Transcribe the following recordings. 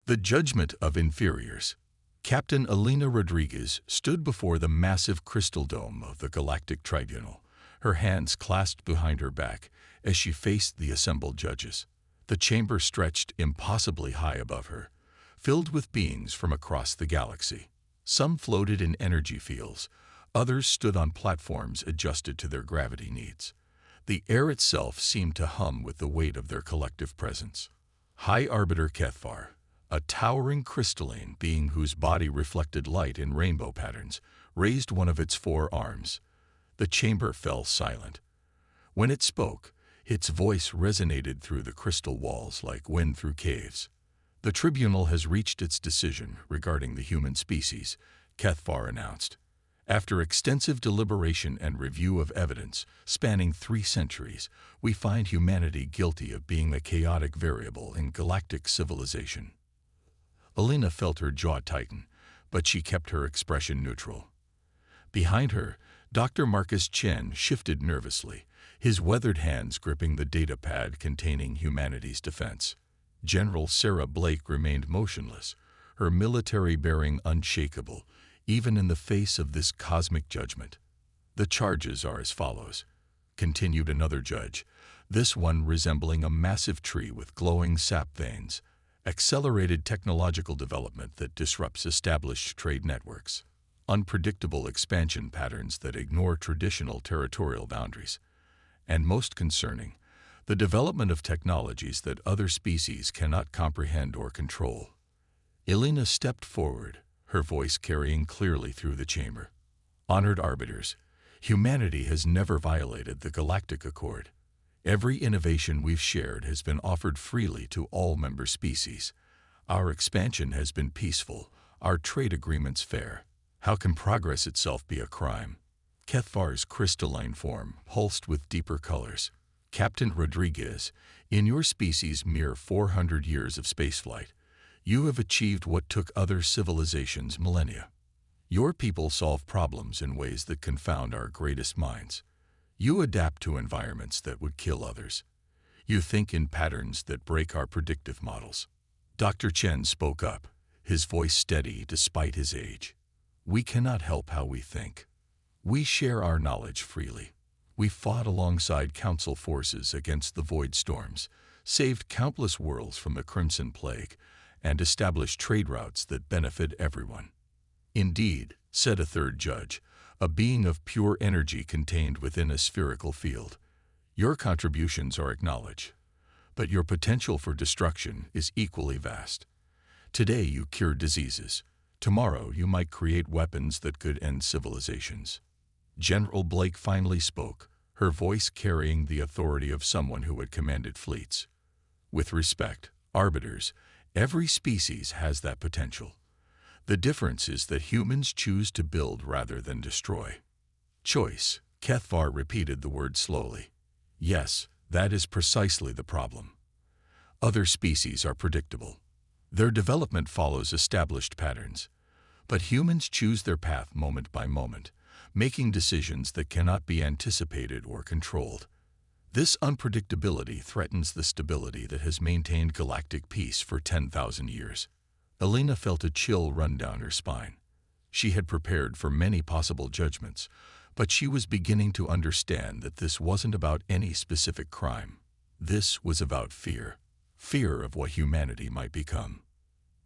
The Judgment of Inferiors. Captain Elena Rodriguez stood before the massive crystal dome of the Galactic Tribunal, her hands clasped behind her back as she faced the assembled judges. The chamber stretched impossibly high above her, filled with beings from across the galaxy. Some floated in energy fields, others stood on platforms adjusted to their gravity needs. The air itself seemed to hum with the weight of their collective presence. High Arbiter Kethvar, a towering crystalline being whose body reflected light in rainbow patterns, raised one of its 4 arms. The chamber fell silent. When it spoke, its voice resonated through the crystal walls like wind through caves. The tribunal has reached its decision regarding the human species, Kethvar announced. After extensive deliberation and review of evidence spanning 3 centuries, we find humanity guilty of being a chaotic variable in galactic civilization. Elena felt her jaw tighten, but she kept her expression neutral. Behind her, Dr. Marcus Chen shifted nervously, his weathered hands gripping the data pad containing humanity's defense. General Sarah Blake remained motionless, her military bearing unshakable, even in the face of this cosmic judgment. The charges are as follows, continued another judge, this one resembling a massive tree with glowing sap veins. Accelerated technological development that disrupts established trade networks. Unpredictable expansion patterns that ignore traditional territorial boundaries. And most concerning, the development of technologies that other species cannot comprehend or control. Elena stepped forward, her voice carrying clearly through the chamber. Honored arbiters, humanity has never violated the Galactic Accord. Every innovation we've shared has been offered freely to all member species. Our expansion has been peaceful, our trade agreements fair. How can progress itself be a crime? Kethvar's crystalline form pulsed with deeper colors. Captain Rodriguez, in your species' mere 400 years of spaceflight, you have achieved what took other civilizations millennia. Your people solve problems in ways that confound our greatest minds. You adapt to environments that would kill others. You think in patterns that break our predictive models. Dr. Chen spoke up, his voice steady despite his age. We cannot help how we think. We share our knowledge freely. We fought alongside Council forces against the Void Storms, saved countless worlds from the Crimson Plague, and established trade routes that benefit everyone. Indeed, said a third judge, a being of pure energy contained within a spherical field. Your contributions are acknowledged, but your potential for destruction is equally vast. Today you cure diseases. Tomorrow you might create weapons that could end civilizations. General Blake finally spoke, her voice carrying the authority of someone who had commanded fleets. With respect, arbiters, every species has that potential. The difference is that humans choose to build rather than destroy. Choice. Kethvar repeated the word slowly. Yes, that is precisely the problem. Other species are predictable. Their development follows established patterns. But humans choose their path moment by moment, making decisions that cannot be anticipated or controlled. This unpredictability threatens the stability that has maintained galactic peace for 10,000 years. Elena felt a chill run down her spine. She had prepared for many possible judgments, but she was beginning to understand that this wasn't about any specific crime. This was about fear. Fear of what humanity might become.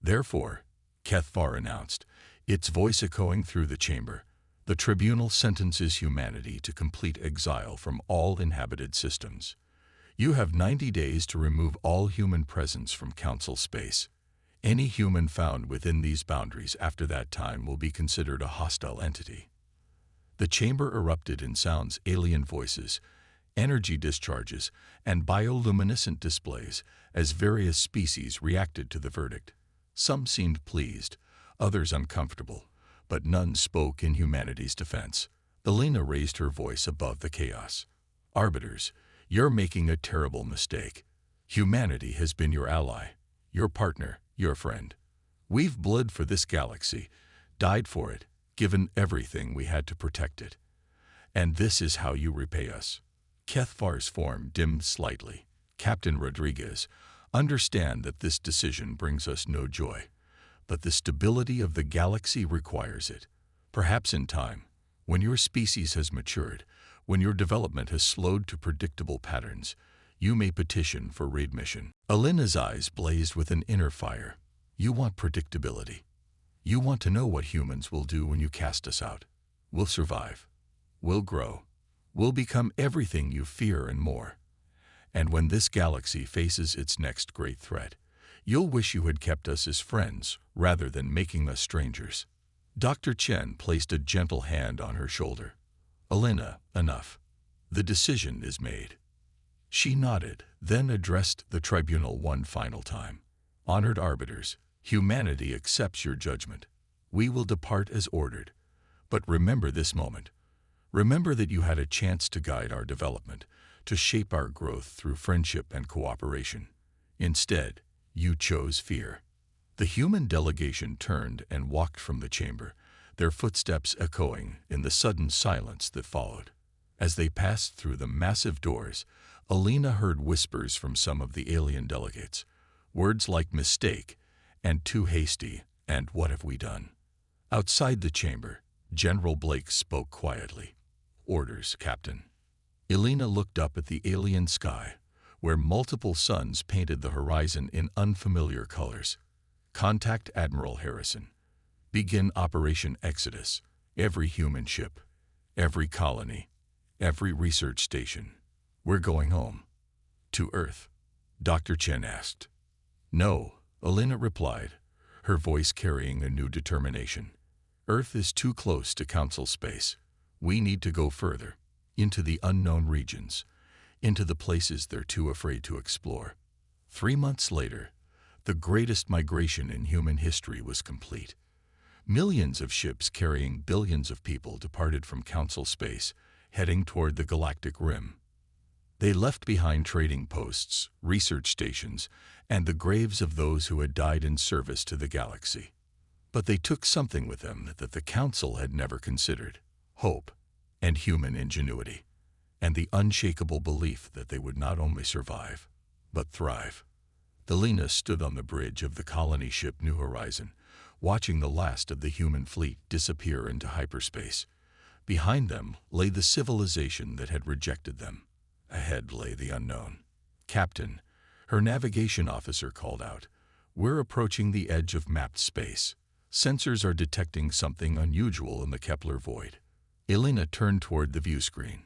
Therefore, Kethvar announced, its voice echoing through the chamber, the tribunal sentences humanity to complete exile from all inhabited systems. You have 90 days to remove all human presence from Council space. Any human found within these boundaries after that time will be considered a hostile entity. The chamber erupted in sounds, alien voices, energy discharges, and bioluminescent displays as various species reacted to the verdict. Some seemed pleased, others uncomfortable, but none spoke in humanity's defense. Elena raised her voice above the chaos. Arbiters, you're making a terrible mistake. Humanity has been your ally, your partner, your friend. We've bled for this galaxy, died for it, given everything we had to protect it. And this is how you repay us. Kethvar's form dimmed slightly. Captain Rodriguez, Understand that this decision brings us no joy, but the stability of the galaxy requires it. Perhaps in time, when your species has matured, when your development has slowed to predictable patterns, you may petition for raid mission. Alina's eyes blazed with an inner fire. You want predictability. You want to know what humans will do when you cast us out. We'll survive. We'll grow. We'll become everything you fear and more. And when this galaxy faces its next great threat, you'll wish you had kept us as friends rather than making us strangers. Dr. Chen placed a gentle hand on her shoulder. Alina, enough. The decision is made. She nodded, then addressed the tribunal one final time. Honored arbiters, humanity accepts your judgment. We will depart as ordered. But remember this moment. Remember that you had a chance to guide our development, to shape our growth through friendship and cooperation. Instead, you chose fear. The human delegation turned and walked from the chamber, their footsteps echoing in the sudden silence that followed. As they passed through the massive doors, Alina heard whispers from some of the alien delegates, words like mistake and too hasty and what have we done? Outside the chamber, General Blake spoke quietly. Orders, Captain. Alina looked up at the alien sky, where multiple suns painted the horizon in unfamiliar colors. Contact Admiral Harrison. Begin Operation Exodus. Every human ship, every colony, every research station. We're going home. To Earth? Dr. Chen asked. No, Alina replied, her voice carrying a new determination. Earth is too close to Council space. We need to go further, into the unknown regions, into the places they're too afraid to explore. 3 months later, the greatest migration in human history was complete. Millions of ships carrying billions of people departed from Council space, heading toward the galactic rim. They left behind trading posts, research stations, and the graves of those who had died in service to the galaxy. But they took something with them that the Council had never considered: hope and human ingenuity, and the unshakable belief that they would not only survive, but thrive. Alina stood on the bridge of the colony ship New Horizon, watching the last of the human fleet disappear into hyperspace. Behind them lay the civilization that had rejected them. Ahead lay the unknown. Captain, her navigation officer called out, we're approaching the edge of mapped space. Sensors are detecting something unusual in the Kepler void. Alina turned toward the view screen.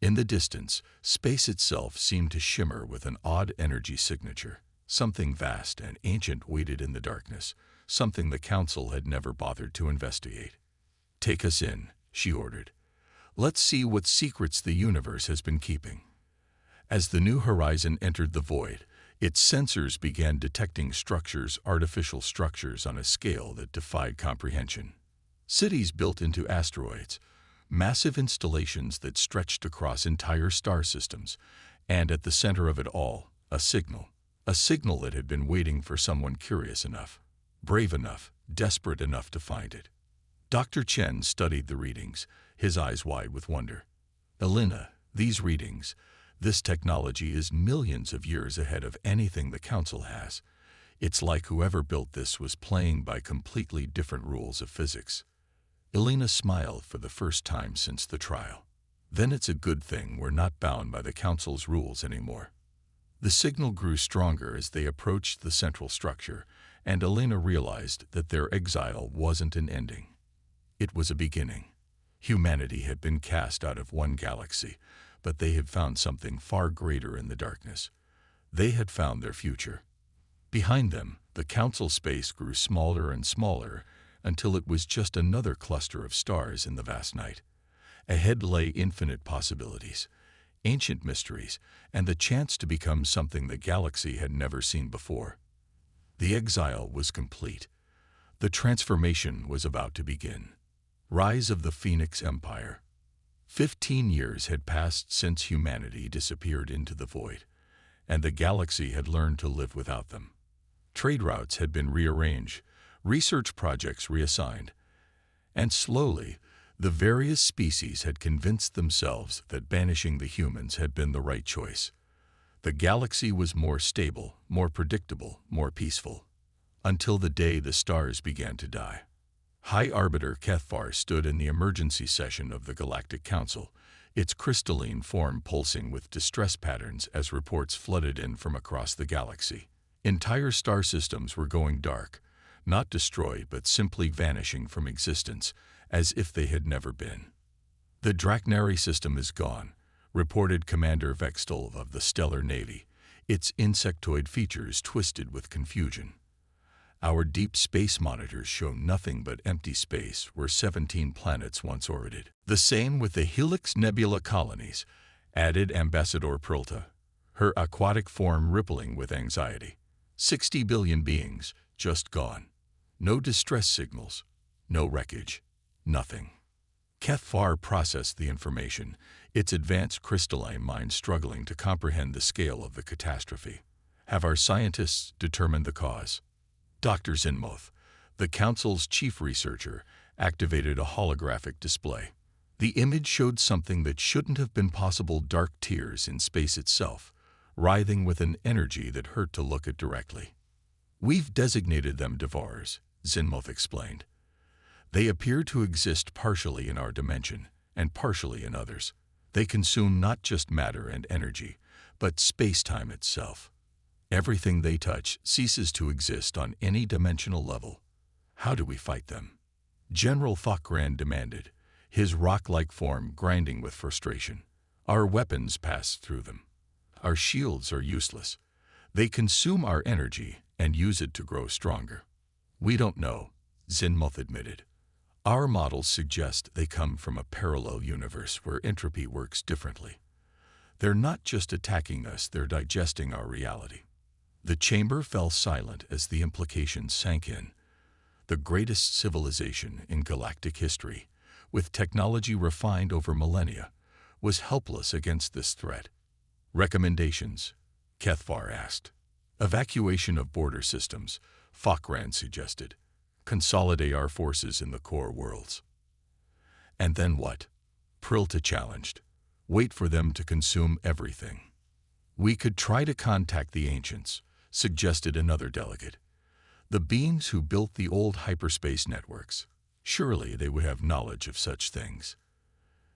In the distance, space itself seemed to shimmer with an odd energy signature. Something vast and ancient waited in the darkness, something the Council had never bothered to investigate. Take us in, she ordered. Let's see what secrets the universe has been keeping. As the New Horizon entered the void, its sensors began detecting artificial structures on a scale that defied comprehension. Cities built into asteroids, massive installations that stretched across entire star systems, and at the center of it all, a signal that had been waiting for someone curious enough, brave enough, desperate enough to find it. Dr. Chen studied the readings, his eyes wide with wonder. Alina, these readings, this technology is millions of years ahead of anything the Council has. It's like whoever built this was playing by completely different rules of physics. Alina smiled for the first time since the trial. Then it's a good thing we're not bound by the Council's rules anymore. The signal grew stronger as they approached the central structure, and Alina realized that their exile wasn't an ending. It was a beginning. Humanity had been cast out of one galaxy, but they had found something far greater in the darkness. They had found their future. Behind them, the Council space grew smaller and smaller until it was just another cluster of stars in the vast night. Ahead lay infinite possibilities, ancient mysteries, and the chance to become something the galaxy had never seen before. The exile was complete. The transformation was about to begin. Rise of the Phoenix Empire. 15 years had passed since humanity disappeared into the void, and the galaxy had learned to live without them. Trade routes had been rearranged, research projects reassigned, and slowly, the various species had convinced themselves that banishing the humans had been the right choice. The galaxy was more stable, more predictable, more peaceful, until the day the stars began to die. High Arbiter Kethvar stood in the emergency session of the Galactic Council, its crystalline form pulsing with distress patterns as reports flooded in from across the galaxy. Entire star systems were going dark, not destroyed but simply vanishing from existence, as if they had never been. "The Draknari system is gone," reported Commander Vextel of the Stellar Navy, its insectoid features twisted with confusion. "Our deep space monitors show nothing but empty space where 17 planets once orbited." "The same with the Helix Nebula colonies," added Ambassador Perlta, her aquatic form rippling with anxiety. 60 billion beings, just gone. No distress signals, no wreckage, nothing. Kethvar processed the information, its advanced crystalline mind struggling to comprehend the scale of the catastrophe. "Have our scientists determined the cause?" Dr. Zinmoth, the Council's chief researcher, activated a holographic display. The image showed something that shouldn't have been possible: dark tears in space itself, writhing with an energy that hurt to look at directly. "We've designated them devours," Zinmoth explained. "They appear to exist partially in our dimension and partially in others. They consume not just matter and energy, but space-time itself. Everything they touch ceases to exist on any dimensional level. How do we fight them?" General Thokran demanded, his rock-like form grinding with frustration. "Our weapons pass through them. Our shields are useless. They consume our energy and use it to grow stronger." "We don't know," Zinmoth admitted. "Our models suggest they come from a parallel universe where entropy works differently. They're not just attacking us, they're digesting our reality." The chamber fell silent as the implications sank in. The greatest civilization in galactic history, with technology refined over millennia, was helpless against this threat. "Recommendations?" Kethvar asked. "Evacuation of border systems," Thokran suggested. "Consolidate our forces in the core worlds." "And then what?" Perlta challenged. "Wait for them to consume everything." "We could try to contact the ancients," suggested another delegate. "The beings who built the old hyperspace networks. Surely they would have knowledge of such things."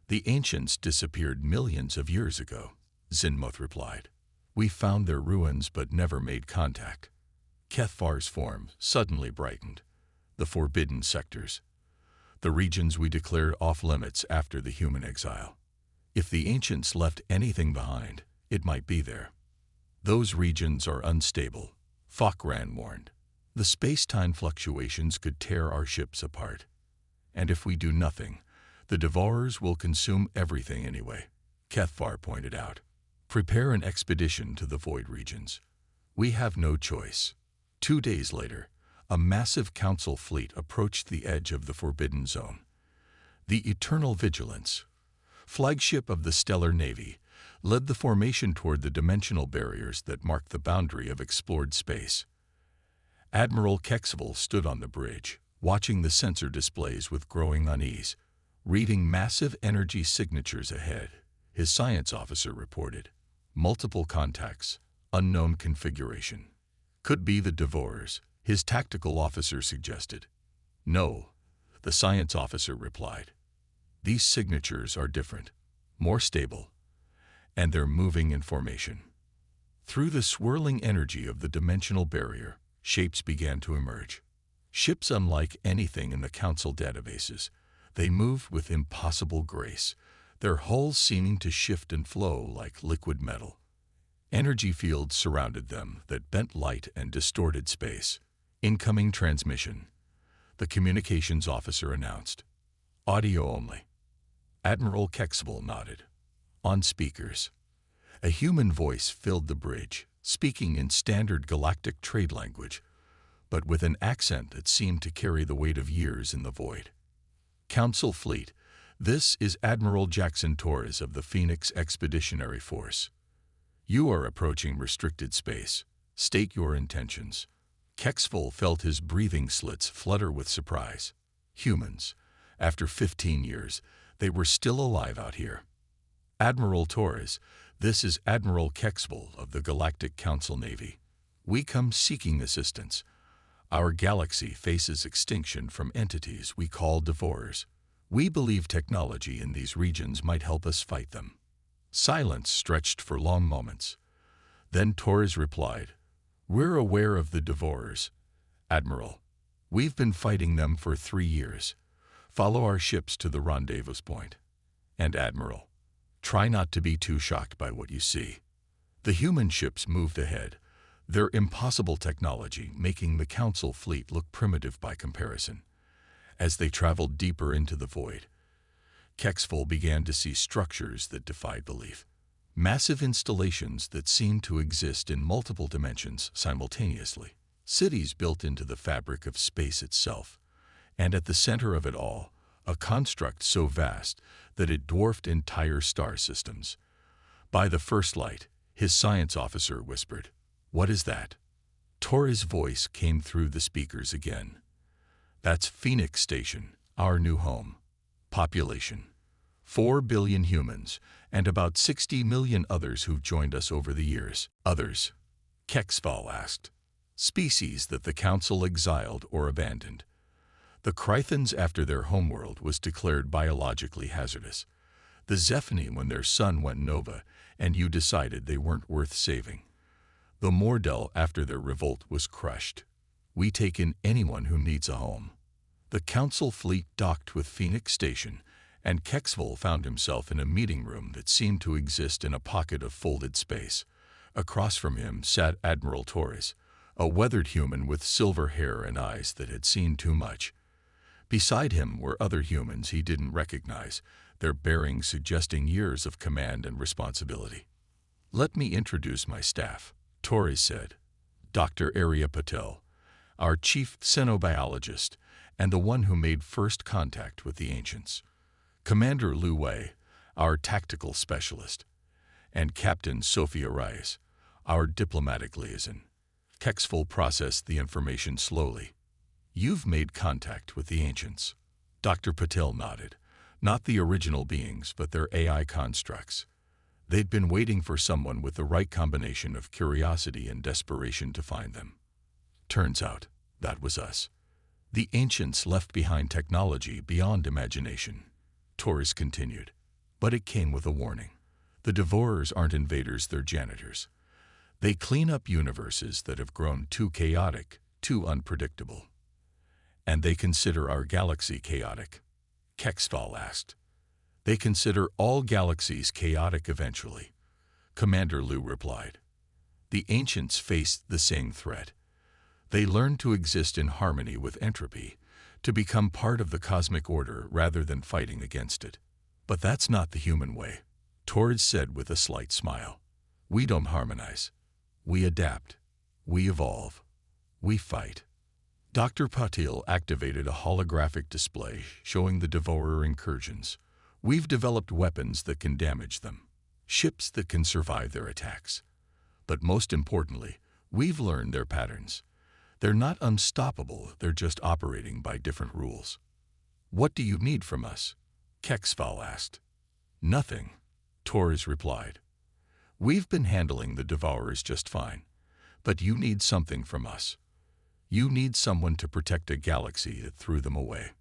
"The ancients disappeared millions of years ago," Zinmoth replied. "We found their ruins but never made contact." Kethvar's form suddenly brightened. "The forbidden sectors. The regions we declared off-limits after the human exile. If the ancients left anything behind, it might be there." "Those regions are unstable," Thokran warned. "The space-time fluctuations could tear our ships apart. And if we do nothing, the Devourers will consume everything anyway," Kethvar pointed out. "Prepare an expedition to the Void regions. We have no choice." 2 days later, a massive council fleet approached the edge of the Forbidden Zone. The Eternal Vigilance, flagship of the Stellar Navy, led the formation toward the dimensional barriers that marked the boundary of explored space. Admiral Kexvel stood on the bridge, watching the sensor displays with growing unease, reading massive energy signatures ahead. His science officer reported, "Multiple contacts, unknown configuration." "Could be the Devourers," his tactical officer suggested. "No," the science officer replied. "These signatures are different, more stable, and they're moving in formation." Through the swirling energy of the dimensional barrier, shapes began to emerge. Ships unlike anything in the Council databases. They moved with impossible grace, their hulls seeming to shift and flow like liquid metal. Energy fields surrounded them that bent light and distorted space. "Incoming transmission," the communications officer announced. "Audio only." Admiral Kexvel nodded. On speakers. A human voice filled the bridge, speaking in standard galactic trade language, but with an accent that seemed to carry the weight of years in the void. "Council Fleet, this is Admiral Jackson Torres of the Phoenix Expeditionary Force. You are approaching restricted space. State your intentions." Kexvel felt his breathing slits flutter with surprise. Humans. After 15 years, they were still alive out here. "Admiral Torres, This is Admiral Kexville of the Galactic Council Navy. We come seeking assistance. Our galaxy faces extinction from entities we call devourers. We believe technology in these regions might help us fight them." Silence stretched for long moments. Then Torres replied, "We're aware of the devourers, Admiral. We've been fighting them for 3 years. Follow our ships to the rendezvous point. And Admiral, try not to be too shocked by what you see." The human ships moved ahead, their impossible technology making the Council fleet look primitive by comparison. As they traveled deeper into the void, Kexville began to see structures that defied belief. Massive installations that seemed to exist in multiple dimensions simultaneously. Cities built into the fabric of space itself. And at the center of it all, a construct so vast that it dwarfed entire star systems. By the first light, his science officer whispered, "What is that?" Torres' voice came through the speakers again. "That's Phoenix Station, our new home. Population: 4 billion humans, and about 60 million others who've joined us over the years." "Others?" Kexville asked. "Species that the Council exiled or abandoned. The Chrythons, after their homeworld was declared biologically hazardous. The Zephani when their sun went nova and you decided they weren't worth saving. The Mordell after their revolt was crushed. We take in anyone who needs a home." The Council fleet docked with Phoenix Station, and Kexville found himself in a meeting room that seemed to exist in a pocket of folded space. Across from him sat Admiral Torres, a weathered human with silver hair and eyes that had seen too much. Beside him were other humans he didn't recognize, their bearings suggesting years of command and responsibility. "Let me introduce my staff," Torres said. "Dr. Arya Patel, our chief xenobiologist, and the one who made first contact with the ancients. Commander Lu Wei, our tactical specialist. And Captain Sophia Reyes, our diplomatic liaison." Kexville processed the information slowly. "You've made contact with the ancients." Dr. Patel nodded. "Not the original beings, but their AI constructs. They'd been waiting for someone with the right combination of curiosity and desperation to find them. Turns out, that was us. The ancients left behind technology beyond imagination," Torres continued. "But it came with a warning. The devourers aren't invaders, they're janitors. They clean up universes that have grown too chaotic, too unpredictable." "And they consider our galaxy chaotic?" Kexville asked. "They consider all galaxies chaotic eventually," Commander Lu replied. "The ancients faced the same threat. They learned to exist in harmony with entropy, to become part of the cosmic order rather than fighting against it. But that's not the human way," Torres said with a slight smile. "We don't harmonize. We adapt. We evolve. We fight." Dr. Patil activated a holographic display showing the devourer incursions. "We've developed weapons that can damage them, ships that can survive their attacks. But most importantly, we've learned their patterns. They're not unstoppable, they're just operating by different rules." "What do you need from us?" Kexville asked. "Nothing," Torres replied. "We've been handling the devourers just fine. But you need something from us. You need someone to protect a galaxy that threw them away."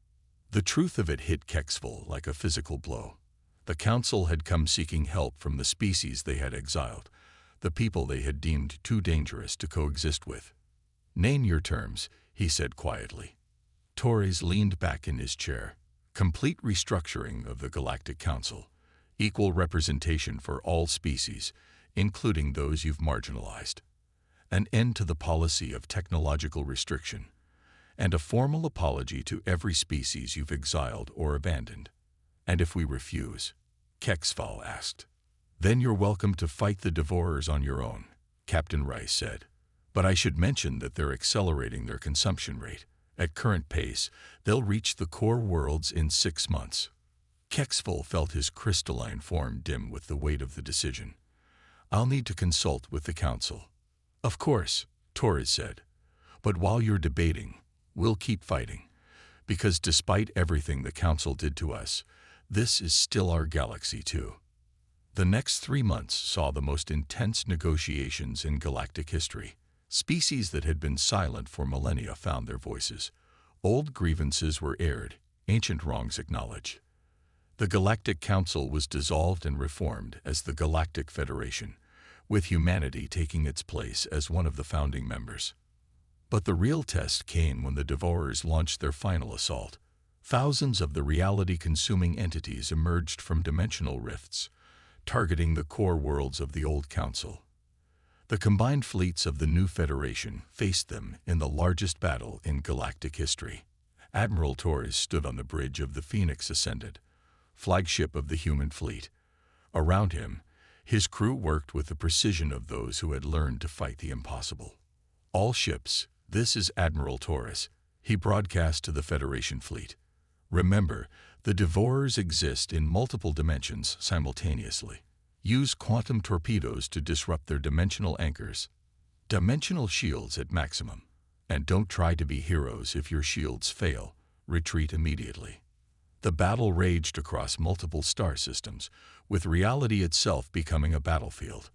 The truth of it hit Kexville like a physical blow. The Council had come seeking help from the species they had exiled, the people they had deemed too dangerous to coexist with. "Name your terms," he said quietly. Torres leaned back in his chair. "Complete restructuring of the Galactic Council, equal representation for all species, including those you've marginalized. An end to the policy of technological restriction, and a formal apology to every species you've exiled or abandoned." "And if we refuse?" Kexville asked. "Then you're welcome to fight the devourers on your own," Captain Rice said. "But I should mention that they're accelerating their consumption rate. At current pace, they'll reach the core worlds in 6 months." Kexville felt his crystalline form dim with the weight of the decision. "I'll need to consult with the Council." "Of course," Torres said. "But while you're debating, we'll keep fighting. Because despite everything the Council did to us, this is still our galaxy too." The next 3 months saw the most intense negotiations in galactic history. Species that had been silent for millennia found their voices. Old grievances were aired, ancient wrongs acknowledged. The Galactic Council was dissolved and reformed as the Galactic Federation, with humanity taking its place as one of the founding members. But the real test came when the Devourers launched their final assault. Thousands of the reality-consuming entities emerged from dimensional rifts, targeting the core worlds of the old Council. The combined fleets of the new Federation faced them in the largest battle in galactic history. Admiral Torres stood on the bridge of the Phoenix Ascendant, flagship of the human fleet. Around him, his crew worked with the precision of those who had learned to fight the impossible. All ships, this is Admiral Torres, he broadcast to the Federation fleet. Remember, the Devourers exist in multiple dimensions simultaneously. Use quantum torpedoes to disrupt their dimensional anchors. Dimensional shields at maximum. And don't try to be heroes if your shields fail. Retreat immediately. The battle raged across multiple star systems, with reality itself becoming a battlefield.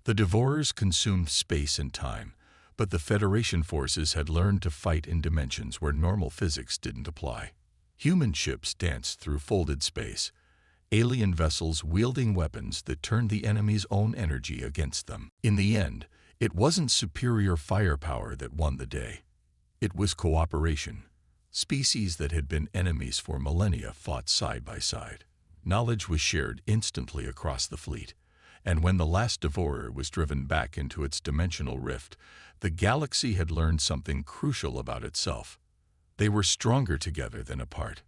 The Devourers consumed space and time, but the Federation forces had learned to fight in dimensions where normal physics didn't apply. Human ships danced through folded space, alien vessels wielding weapons that turned the enemy's own energy against them. In the end, it wasn't superior firepower that won the day. It was cooperation. Species that had been enemies for millennia fought side by side. Knowledge was shared instantly across the fleet, and when the last Devourer was driven back into its dimensional rift, the galaxy had learned something crucial about itself. They were stronger together than apart.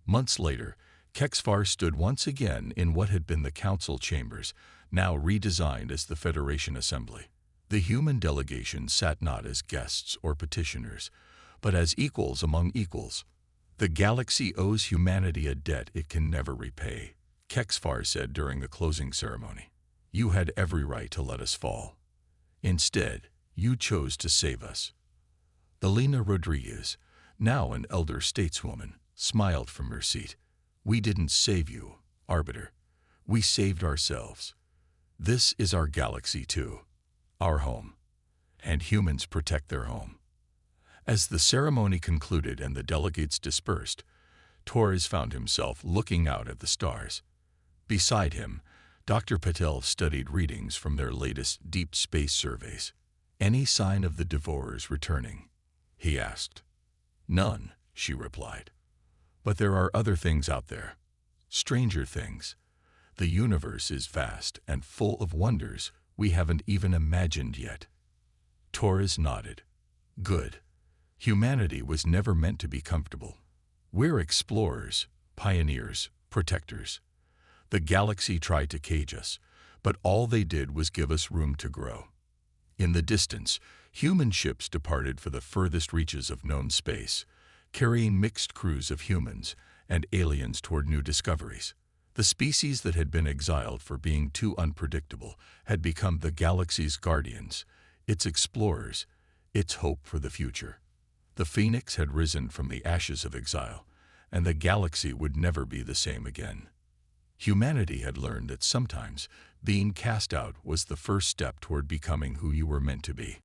Months later, HFY stood once again in what had been the Council chambers, now redesigned as the Federation Assembly. The human delegation sat not as guests or petitioners, but as equals among equals. The galaxy owes humanity a debt it can never repay, HFY said during the closing ceremony. You had every right to let us fall. Instead, you chose to save us. Elena Rodriguez, now an elder stateswoman, smiled from her seat. We didn't save you, Arbiter. We saved ourselves. This is our galaxy too, our home. And humans protect their home. As the ceremony concluded and the delegates dispersed, Torres found himself looking out at the stars. Beside him, Dr. Patel studied readings from their latest deep space surveys. Any sign of the Devourers returning? He asked. None, she replied. But there are other things out there. Stranger things. The universe is vast and full of wonders we haven't even imagined yet. Torres nodded. Good. Humanity was never meant to be comfortable. We're explorers, pioneers, protectors. The galaxy tried to cage us, but all they did was give us room to grow. In the distance, human ships departed for the furthest reaches of known space, carrying mixed crews of humans and aliens toward new discoveries. The species that had been exiled for being too unpredictable had become the galaxy's guardians, its explorers, its hope for the future. The phoenix had risen from the ashes of exile, and the galaxy would never be the same again. Humanity had learned that sometimes being cast out was the first step toward becoming who you were meant to be.